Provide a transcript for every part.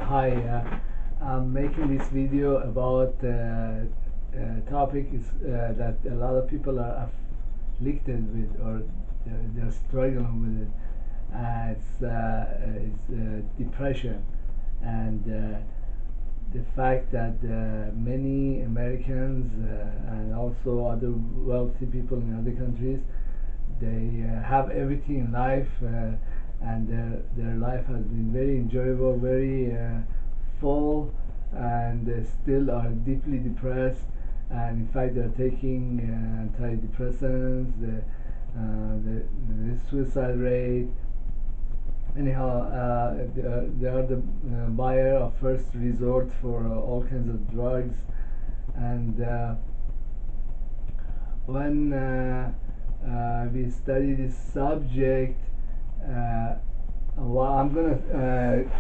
Hi, I'm making this video about topic is that a lot of people are afflicted with, or they're struggling with it. It's depression, and the fact that many Americans and also other wealthy people in other countries, they have everything in life, and their life has been very enjoyable, very full, and they still are deeply depressed. And in fact, they're taking antidepressants. The suicide rate. Anyhow, they are the buyer of first resort for all kinds of drugs. And when we study this subject, well, I'm gonna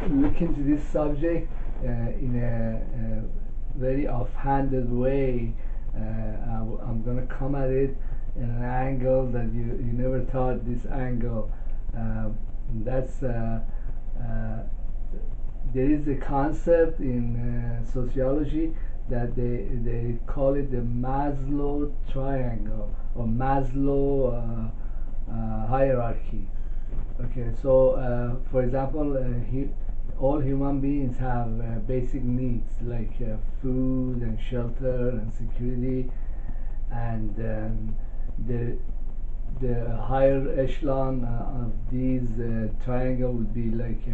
look into this subject in a very offhanded way. I'm gonna come at it in an angle that you never thought this angle. That's There is a concept in sociology that they call it the Maslow triangle, or Maslow hierarchy. Okay, so for example, all human beings have basic needs like food and shelter and security, and the higher echelon of these triangle would be like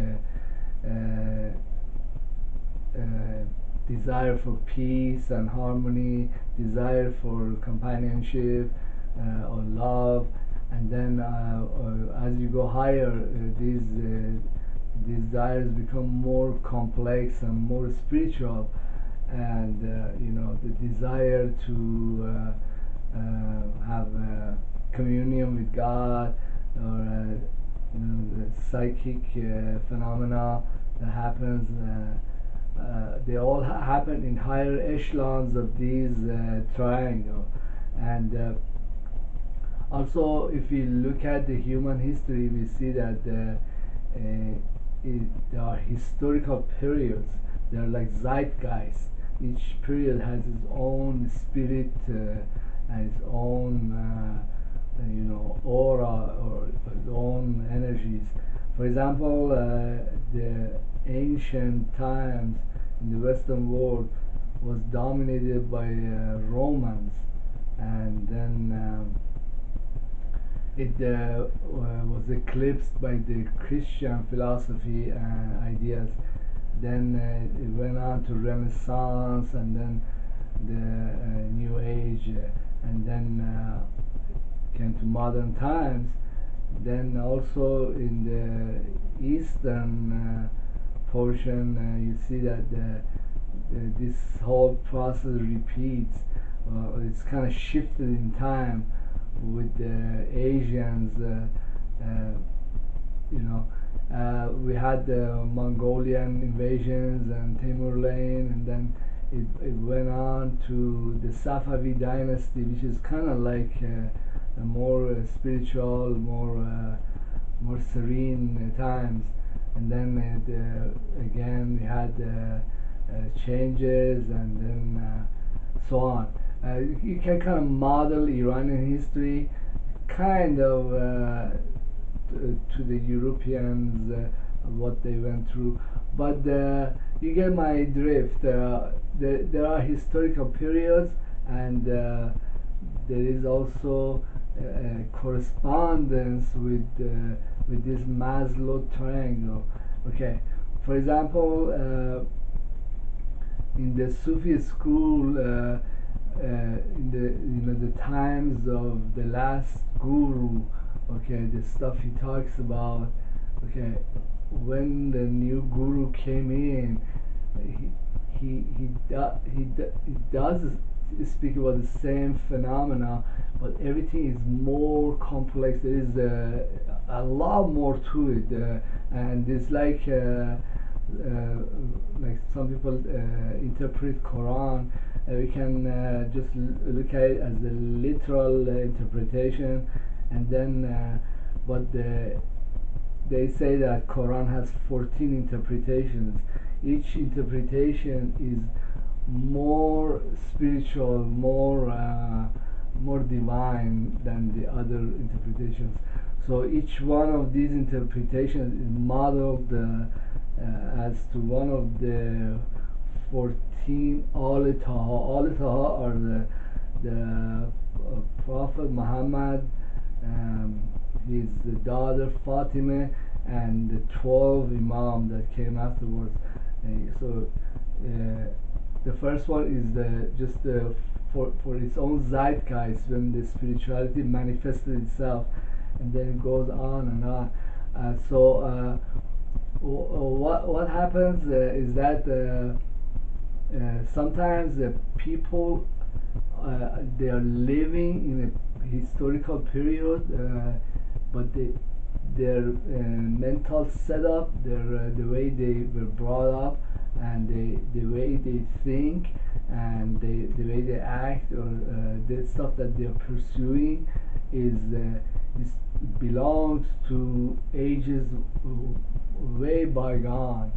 desire for peace and harmony, desire for companionship or love. And then as you go higher, these desires become more complex and more spiritual. And the desire to have communion with God, or the psychic phenomena that happens, they all happen in higher echelons of these triangle. And also, if we look at the human history, we see that there are historical periods. They are like zeitgeist. Each period has its own spirit and its own aura, or its own energies. For example, the ancient times in the Western world was dominated by Romans, and then it was eclipsed by the Christian philosophy and ideas. Then it went on to Renaissance, and then the New Age, and then came to modern times. Then also in the eastern portion, you see that this whole process repeats. It's kind of shifted in time with the Asians. We had the Mongolian invasions and Timur Lane, and then it went on to the Safavid dynasty, which is kind of like a more spiritual, more serene times. And then again we had changes, and then so on. You can kind of model Iranian history kind of to the Europeans, what they went through. But you get my drift. There are historical periods, and there is also correspondence with this Maslow triangle. Okay, for example, in the Sufi school, in the times of the last guru, okay, the stuff he talks about, okay, when the new guru came in, he does speak about the same phenomena, but everything is more complex. There is a lot more to it, and it's like some people interpret Quran. We can just look at it as the literal interpretation, and then but they say that Quran has 14 interpretations. Each interpretation is more spiritual, more divine than the other interpretations. So each one of these interpretations is modeled as to one of the 14 Al Taha. Al Taha are the Prophet Muhammad, his daughter Fatima, and the 12 Imam that came afterwards. So the first one is just for its own zeitgeist, when the spirituality manifested itself, and then it goes on and on. What happens is that sometimes people they are living in a historical period, but their mental setup, the way they were brought up, and the way they think, and the way they act, or the stuff that they are pursuing is belongs to ages way bygone,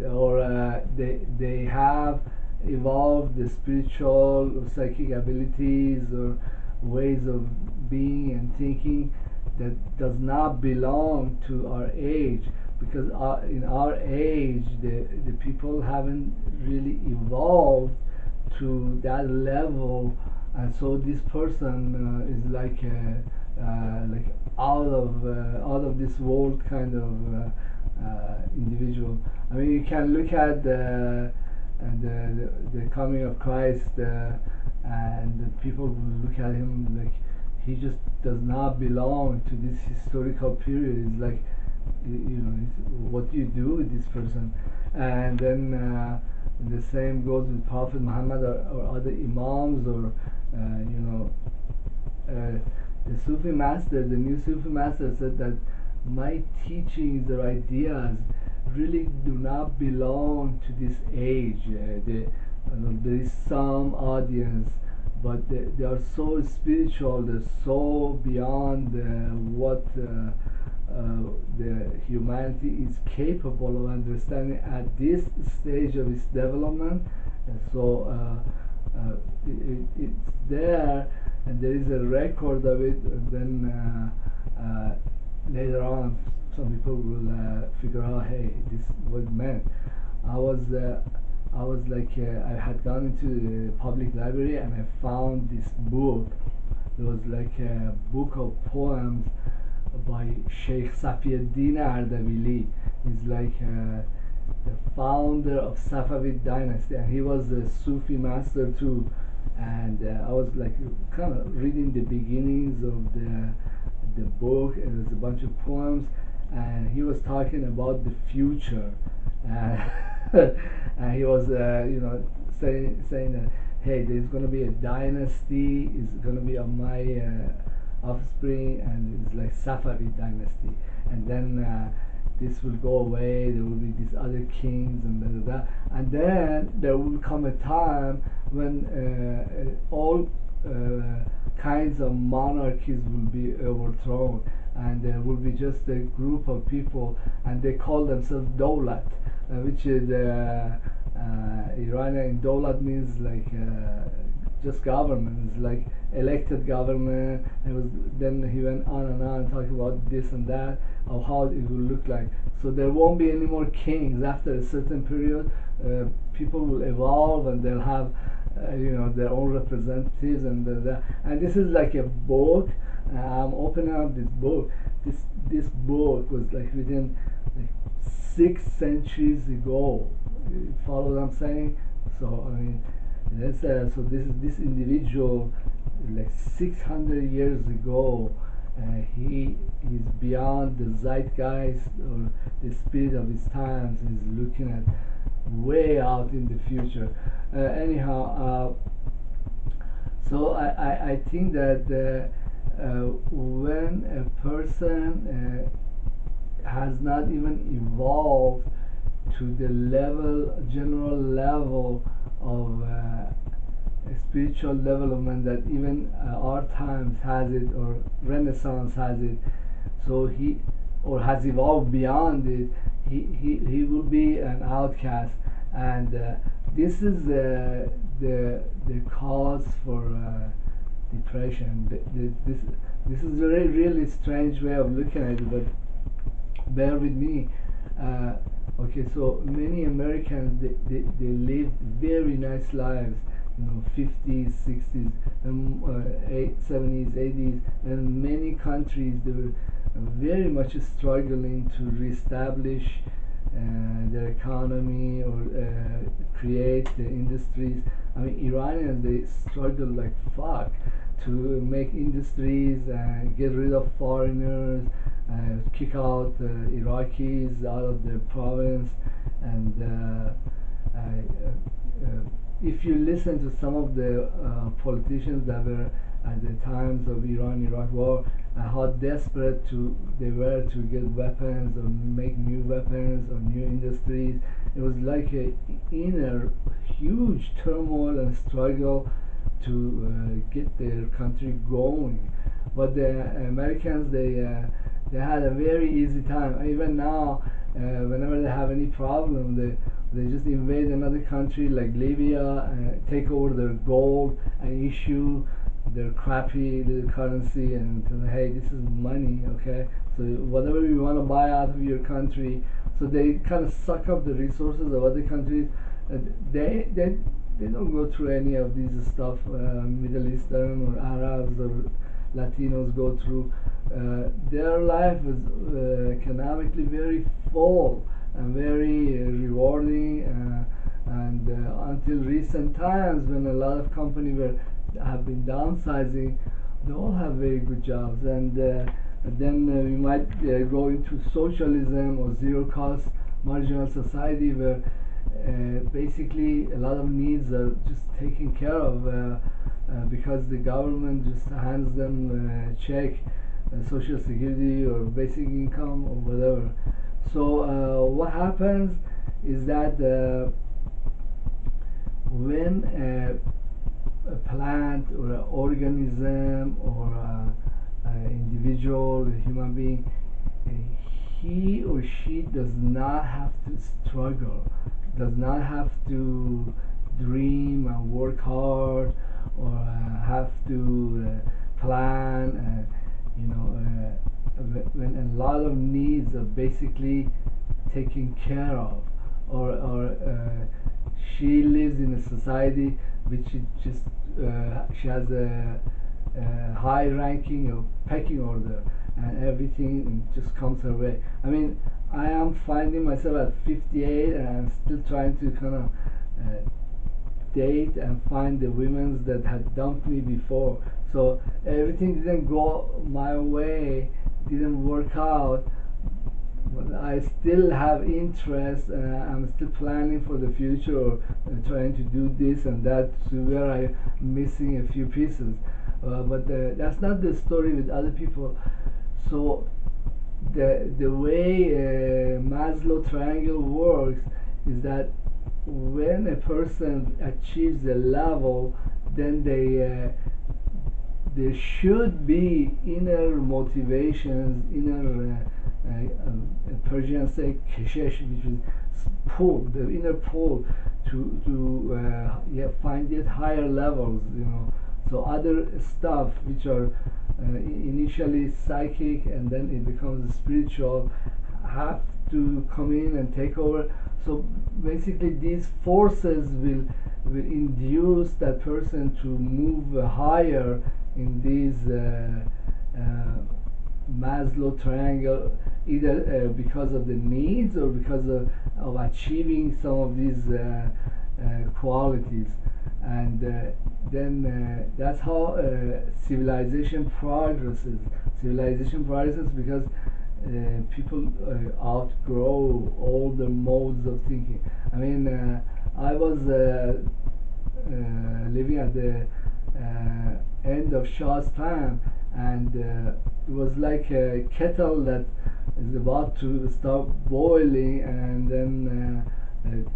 or they have evolved the spiritual or psychic abilities or ways of being and thinking that does not belong to our age, because in our age the people haven't really evolved to that level, and so this person is like out of this world kind of individual. I mean, you can look at the coming of Christ, and the people will look at him like he just does not belong to this historical period. It's like, what do you do with this person? And then the same goes with Prophet Muhammad, or other Imams, or the Sufi master, the new Sufi master said that my teachings or ideas really do not belong to this age. There is some audience, but they are so spiritual, they're so beyond what the humanity is capable of understanding at this stage of its development. And so it's there, and there is a record of it, and then later on some people will figure out, hey, this was meant. I was like, I had gone into the public library and I found this book. It was like a book of poems by Sheikh Safiuddin Ardabili. He's like the founder of Safavid dynasty, and he was a Sufi master too. And I was like kind of reading the beginnings of the book. It was a bunch of poems, and he was talking about the future. And he was, saying that, hey, there's going to be a dynasty. It's going to be on my offspring, and it's like Safavid dynasty. And then this will go away. There will be these other kings, and blah, blah, blah. And then there will come a time when all kinds of monarchies will be overthrown, and there will be just a group of people, and they call themselves Dawlat, which is Iranian. Dawlat means like just government. It's like elected government. Then he went on and on talking about this and that, of how it will look like. So there won't be any more kings after a certain period. People will evolve, and they'll have their own representatives, and this is like a book. I'm opening up this book. This book was like written like 6 centuries ago. You follow what I'm saying? So I mean, so this individual, like 600 years ago, he is beyond the zeitgeist or the spirit of his times. He's looking at way out in the future. Anyhow, so I think that when a person has not even evolved to the general level of spiritual development that even our times has it, or Renaissance has it. so he, or has evolved beyond it, he will be an outcast. And this is the cause for depression. This is a very really strange way of looking at it, but bear with me. uh, okay, so many Americans, they lived very nice lives, 50s, 60s, 70s, 80s, and many countries, they were very much struggling to reestablish their economy, or create the industries. I mean, Iranians, they struggle like fuck to make industries and get rid of foreigners, kick out Iraqis out of their province. And if you listen to some of the politicians that were at the times of Iran-Iraq war, how desperate they were to get weapons or make new weapons or new industries. It was like a inner huge turmoil and struggle to get their country going. But the Americans, they had a very easy time. Even now, whenever they have any problem, they just invade another country like Libya, take over their gold, and issue their crappy little currency, and tell them, hey, this is money, okay? So whatever you want to buy out of your country. So they kind of suck up the resources of other countries. They don't go through any of these stuff Middle Eastern or Arabs or Latinos go through. Their life is economically very full and very rewarding, and until recent times, when a lot of companies have been downsizing, they all have very good jobs. And then we might go into socialism or zero cost marginal society, where basically a lot of needs are just taken care of because the government just hands them a check, social security or basic income or whatever. So what happens is that when a plant or an organism or an individual, a human being, he or she does not have to struggle, does not have to dream and work hard, or have to plan, when a lot of needs are basically taken care of, or she lives in a society which is just she has a high ranking of pecking order, and everything just comes her way. I mean, I am finding myself at 58, and I'm still trying to kind of date and find the women that had dumped me before. So everything didn't go my way, didn't work out, but I still have interest, and I'm still planning for the future, or trying to do this and that, to where I'm missing a few pieces. But that's not the story with other people. So the way Maslow triangle works is that when a person achieves a level, then there should be inner motivations, inner Persians say keshesh, which is pull, the inner pull to find yet higher levels. So other stuff which are initially psychic and then it becomes spiritual, have to come in and take over. So basically these forces will induce that person to move higher in these Maslow triangle, either because of the needs or because of achieving some of these qualities. And then that's how civilization progresses. Civilization progresses because people outgrow all the modes of thinking. I mean, I was living at the end of Shah's time, and it was like a kettle that is about to start boiling, and then it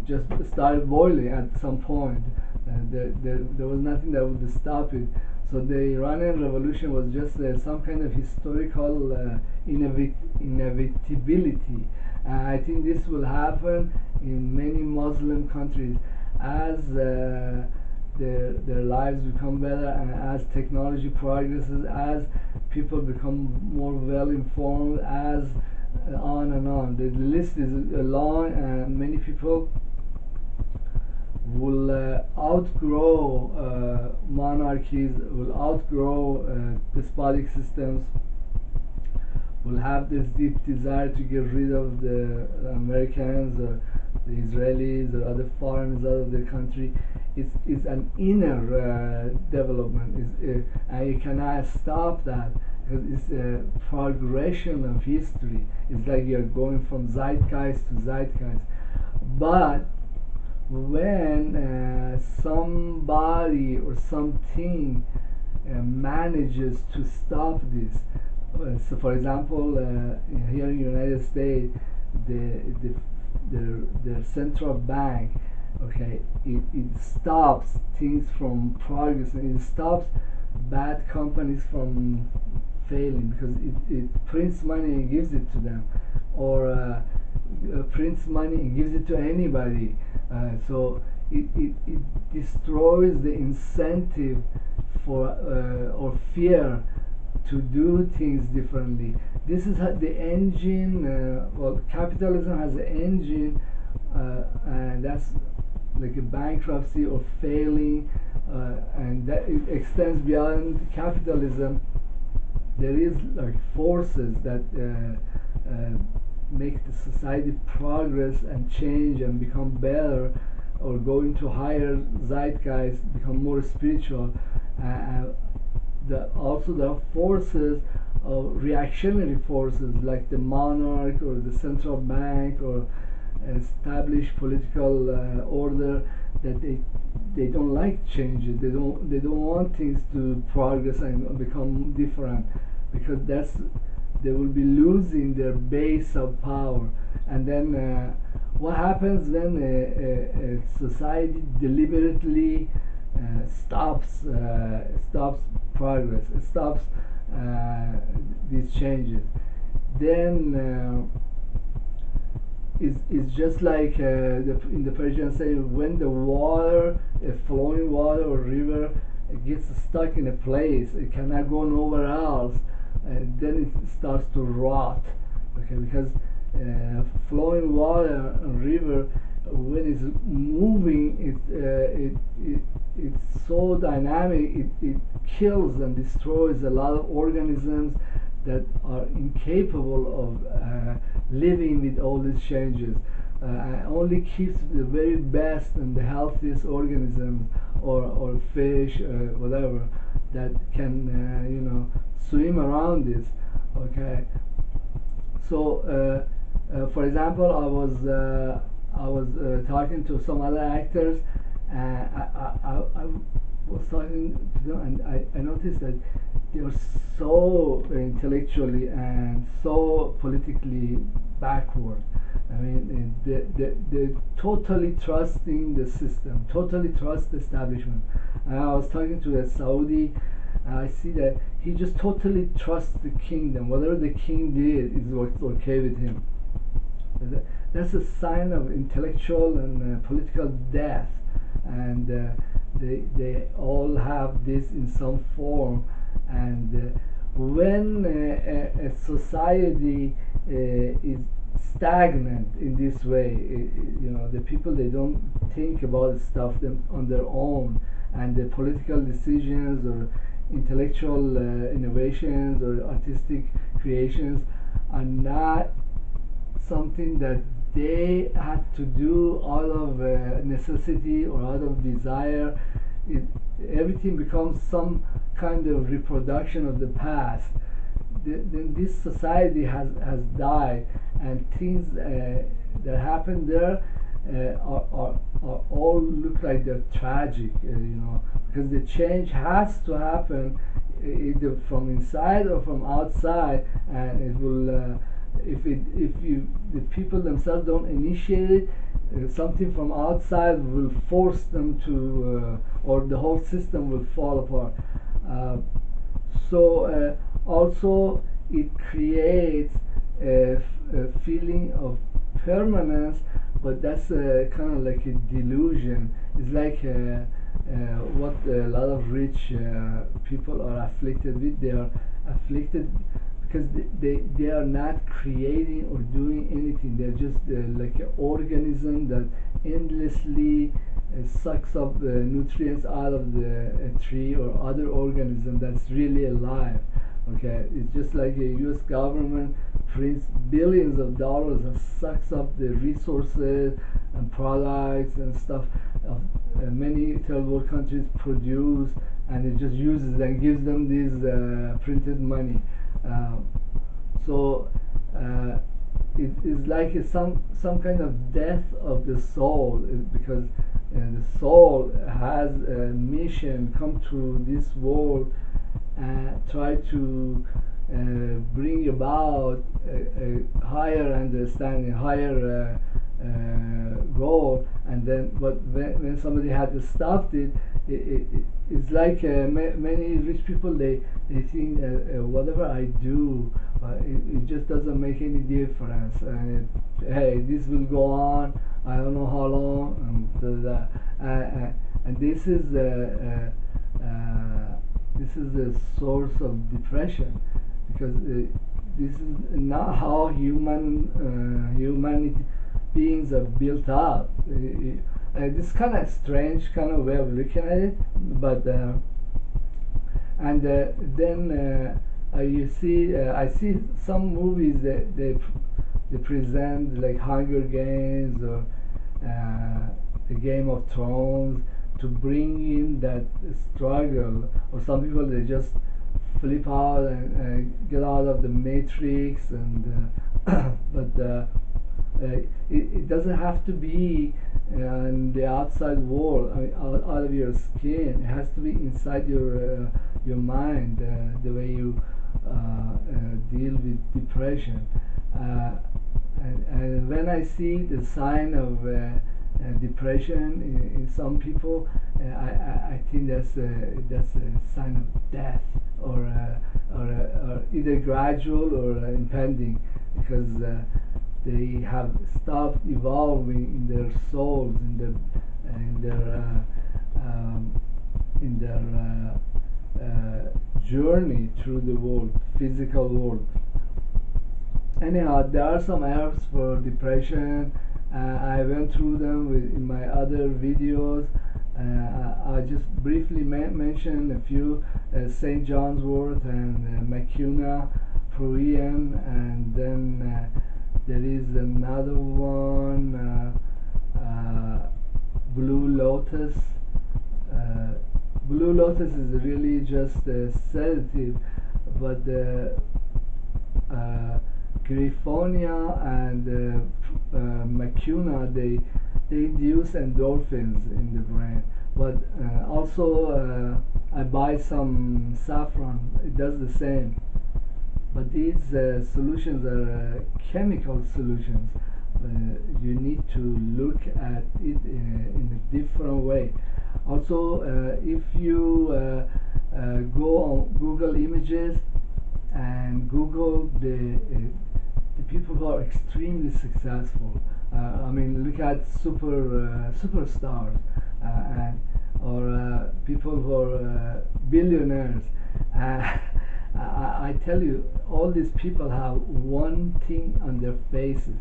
just started boiling at some point. There was nothing that would stop it. So the Iranian Revolution was just some kind of historical inevitability. I think this will happen in many Muslim countries as their lives become better, and as technology progresses, as people become more well informed, as on and on. The list is long, and many people will outgrow monarchies, will outgrow despotic systems, will have this deep desire to get rid of the Americans or the Israelis or other foreigners out of their country. It's an inner development, and you cannot stop that because it's a progression of history. It's like you're going from zeitgeist to zeitgeist. But when somebody or something manages to stop this, so for example, here in the United States, their central bank, okay, it stops things from progressing. It stops bad companies from failing because it prints money and gives it to them, or prints money and gives it to anybody. So it destroys the incentive for or fear to do things differently. This is the engine. Well, capitalism has an engine, and that's like a bankruptcy or failing, and that it extends beyond capitalism. There is like forces that make the society progress and change and become better, or go into higher zeitgeist, become more spiritual. Also there are forces, reactionary forces like the monarch or the central bank or established political order, that they don't like changes. They don't want things to progress and become different, because they will be losing their base of power. And then what happens when a society deliberately stops progress, stops these changes? Then it's just like in the Persian saying, when the water, a flowing water or river, gets stuck in a place, it cannot go nowhere else, then it starts to rot. Okay, because flowing water and river, when it's moving, it's so dynamic, it kills and destroys a lot of organisms that are incapable of living with all these changes. Only keeps the very best and the healthiest organisms, or fish, whatever, that can swim around this. Okay, so for example, I was talking to some other actors, and I was talking to them, and I noticed that they were so intellectually and so politically backward. I mean, they're totally trusting the system, totally trust the establishment. And I was talking to a Saudi, and I see that he just totally trusts the kingdom. Whatever the king did is what's okay with him. That's a sign of intellectual and political death, and they all have this in some form. And when a society is stagnant in this way, the people, they don't think about stuff on their own, and the political decisions or intellectual innovations or artistic creations are not something that they had to do out of necessity or out of desire. Everything becomes some kind of reproduction of the past. Then this society has died, and things that happen there are all look like they're tragic, because the change has to happen either from inside or from outside, and it will. If the people themselves don't initiate it, something from outside will force them to, or the whole system will fall apart. Uh, so also it creates a feeling of permanence, but that's kind of like a delusion. It's like what a lot of rich people are afflicted with. They are afflicted because they are not creating or doing anything. They're just like an organism that endlessly sucks up the nutrients out of the tree or other organism that's really alive. Okay, it's just like a U.S. government prints billions of dollars and sucks up the resources and products and stuff of many third world countries produce, and it just uses and gives them this printed money. Uh, so uh, it is like some kind of death of the soul, because the soul has a mission, come to this world and try to bring about a higher understanding, higher goal, and then but when somebody had stopped it, it's like many rich people, they think whatever I do, it just doesn't make any difference, and hey, this will go on, I don't know how long, and this is the source of depression, because this is not how humanity beings are built up. This kind of strange kind of way of looking at it, but and then you see, I see some movies that they present like Hunger Games or the Game of Thrones to bring in that struggle, or some people they just flip out and get out of the matrix, and but it doesn't have to be in the outside world, I mean, out of your skin. It has to be inside your mind, the way you deal with depression. Uh, and when I see the sign of depression in some people, I think that's a sign of death, or either gradual or impending, because they have stopped evolving in their souls, in their in their journey through the world, physical world. Anyhow, there are some herbs for depression. I went through them in my other videos. I just briefly mention a few: St. John's Wort and Mucuna Prurium, and then there is another one, Blue Lotus. Uh, Blue Lotus is really just a sedative, but uh, Griffonia and Mucuna, they induce endorphins in the brain. But also I buy some saffron, it does the same. But these solutions are chemical solutions. You need to look at it in a different way. Also, if you go on Google Images and Google the people who are extremely successful. I mean, look at superstars, and or people who are billionaires. I tell you, all these people have one thing on their faces,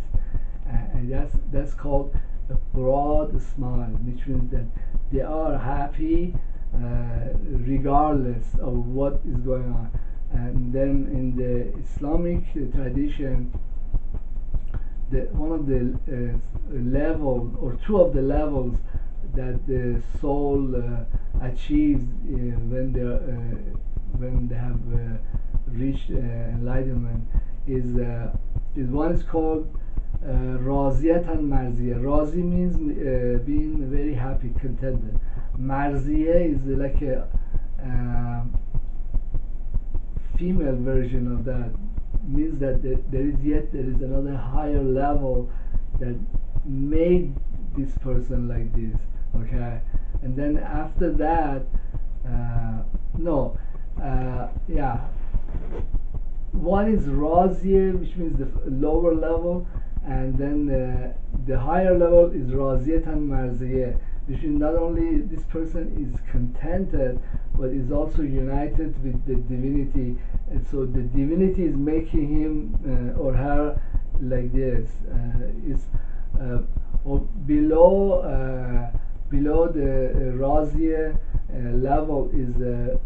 and that's called a broad smile, which means that they are happy regardless of what is going on. And then in the Islamic tradition, one of the level, or two of the levels that the soul achieves when they have reached enlightenment is one is called Raziyat and Marziya. Razi means being very happy, contented. Marziya is like a female version of that, means that there is another higher level that made this person like this. Okay, and then after that, no, Yeah, one is Raziye, which means the lower level, and then the higher level is Raziyatan Marziye, which means not only this person is contented, but is also united with the divinity, and so the divinity is making him or her like this. Is or below the Raziye level is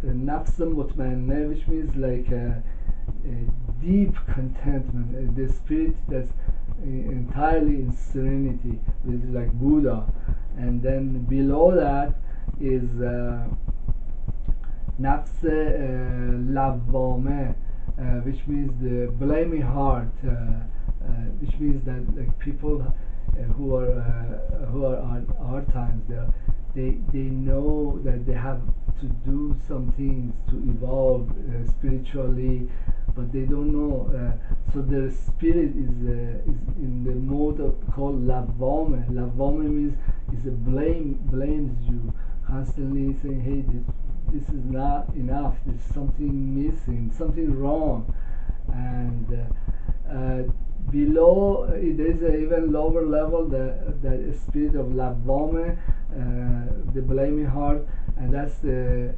Nafs Mutmainna, which means like deep contentment, the spirit that's entirely in serenity, which is like Buddha. And then below that is Nafs Lawwame, which means the blaming heart, which means that like people who are on hard times, they know that they have to do some things to evolve spiritually, but they don't know. So their spirit is in the mode of called lavame. Lavame means is a blames you constantly, saying, "Hey, this is not enough. There's something missing, something wrong," and below there is an even lower level, that spirit of lavame, the blaming heart, and that's the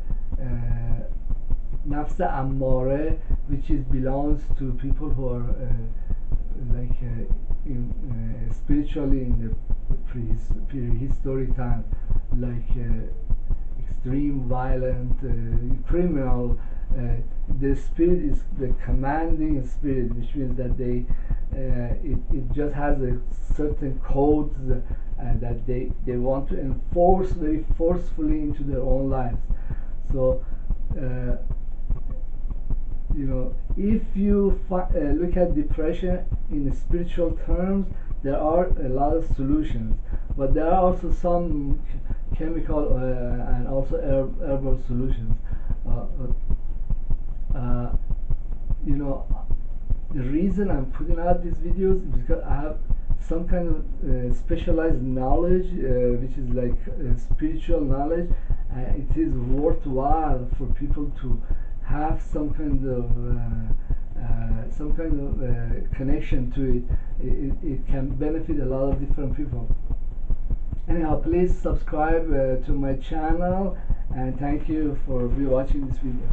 nafsa ammare, which is belongs to people who are like spiritually in the prehistoric time, like extreme violent criminal. The spirit is the commanding spirit, which means that it just has a certain codes that they want to enforce very forcefully into their own lives. So if you look at depression in spiritual terms, there are a lot of solutions, but there are also some chemical and also herbal solutions. Uh, uh, you know, the reason I'm putting out these videos is because I have some kind of specialized knowledge, which is like spiritual knowledge. It is worthwhile for people to have some kind of connection to it. It can benefit a lot of different people. Anyhow, please subscribe to my channel, and thank you for watching this video.